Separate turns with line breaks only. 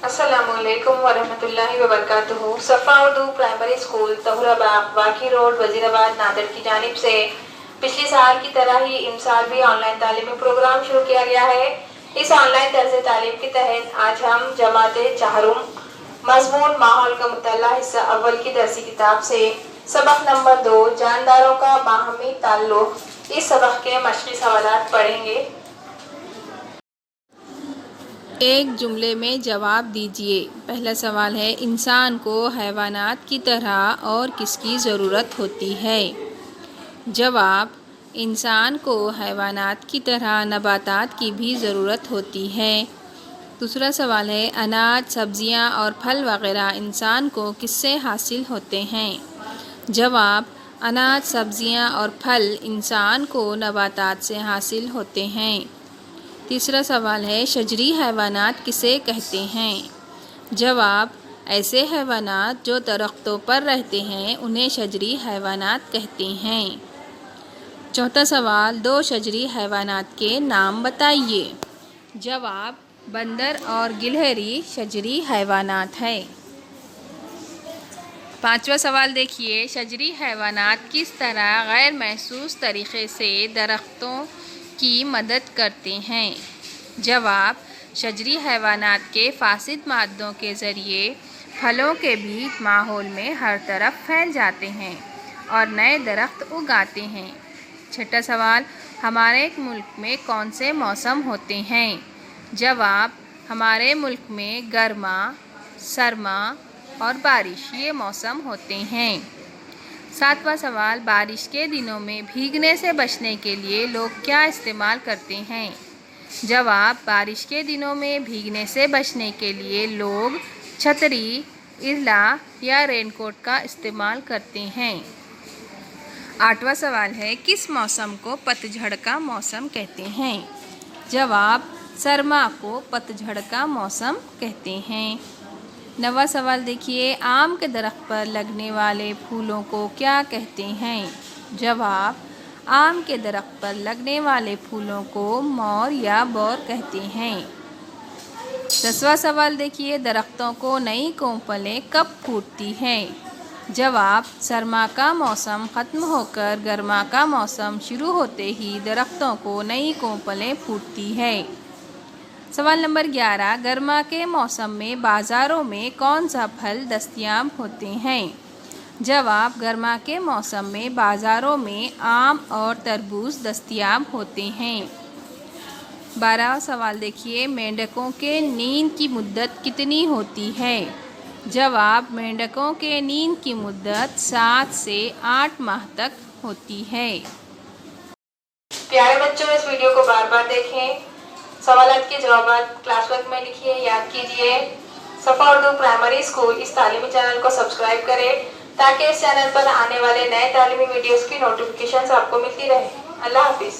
السلام علیکم ورحمۃ اللہ وبرکاتہ۔ صفا اردو پرائمری اسکول طہورآباد واقعی روڈ وزیر آباد نادر کی جانب سے پچھلی سال کی طرح ہی ان سال بھی آن لائن تعلیمی پروگرام شروع کیا گیا ہے۔ اس آن لائن طرز تعلیم کے تحت آج ہم جماعت چہارم مضمون ماحول کا مطالعہ حصہ اول کی درسی کتاب سے سبق نمبر 2 جانداروں کا باہمی تعلق، اس سبق کے مشقی سوالات پڑھیں گے۔
ایک جملے میں جواب دیجیے۔ پہلا سوال ہے، انسان کو حیوانات کی طرح اور کس کی ضرورت ہوتی ہے؟ جواب، انسان کو حیوانات کی طرح نباتات کی بھی ضرورت ہوتی ہے۔ دوسرا سوال ہے، اناج، سبزیاں اور پھل وغیرہ انسان کو کس سے حاصل ہوتے ہیں؟ جواب، اناج، سبزیاں اور پھل انسان کو نباتات سے حاصل ہوتے ہیں۔ تیسرا سوال ہے، شجری حیوانات کسے کہتے ہیں؟ جواب، ایسے حیوانات جو درختوں پر رہتے ہیں انہیں شجری حیوانات کہتے ہیں۔ چوتھا سوال، 2 شجری حیوانات کے نام بتائیے۔ جواب، بندر اور گلہری شجری حیوانات ہیں۔ پانچواں سوال دیکھیے، شجری حیوانات کس طرح غیر محسوس طریقے سے درختوں کی مدد کرتے ہیں؟ جواب، شجری حیوانات کے فاسد مادوں کے ذریعے پھلوں کے بیج ماحول میں ہر طرف پھیل جاتے ہیں اور نئے درخت اگاتے ہیں۔ چھٹا سوال، ہمارے ملک میں کون سے موسم ہوتے ہیں؟ جواب، ہمارے ملک میں گرما، سرما اور بارش یہ موسم ہوتے ہیں۔ ساتواں سوال، بارش کے دنوں میں بھیگنے سے بچنے کے لیے لوگ کیا استعمال کرتے ہیں؟ جواب، بارش کے دنوں میں بھیگنے سے بچنے کے لیے لوگ چھتری، اضلاع یا رین کوٹ کا استعمال کرتے ہیں۔ آٹھواں سوال ہے، کس موسم کو پت جھڑ کا موسم کہتے ہیں؟ جواب، سرما کو پت جھڑ کا موسم کہتے ہیں۔ 9واں سوال دیکھیے، آم کے درخت پر لگنے والے پھولوں کو کیا کہتے ہیں؟ جواب، آم کے درخت پر لگنے والے پھولوں کو مور یا بور کہتے ہیں۔ 10واں سوال دیکھیے، درختوں کو نئی کونپلیں کب پھوٹتی ہیں؟ جواب، سرما کا موسم ختم ہو کر گرما کا موسم شروع ہوتے ہی درختوں کو نئی کونپلیں پھوٹتی ہیں۔ سوال نمبر 11، گرما کے موسم میں بازاروں میں کون سا پھل دستیاب ہوتے ہیں؟ جواب، گرما کے موسم میں بازاروں میں آم اور تربوز دستیاب ہوتے ہیں۔ 12واں سوال دیکھیے، مینڈکوں کے نیند کی مدت کتنی ہوتی ہے؟ جواب، مینڈکوں کے نیند کی مدت 7 سے 8 ماہ تک ہوتی ہے۔
پیارے بچوں، اس ویڈیو کو بار بار دیکھیں، سوالات کے جوابات کلاس ورک میں لکھیے، یاد کیجیے۔ صفا اردو پرائمری اسکول اس تعلیمی چینل کو سبسکرائب کریں تاکہ اس چینل پر آنے والے نئے تعلیمی ویڈیوز کی نوٹیفیکیشنز آپ کو ملتی رہے۔ اللہ حافظ۔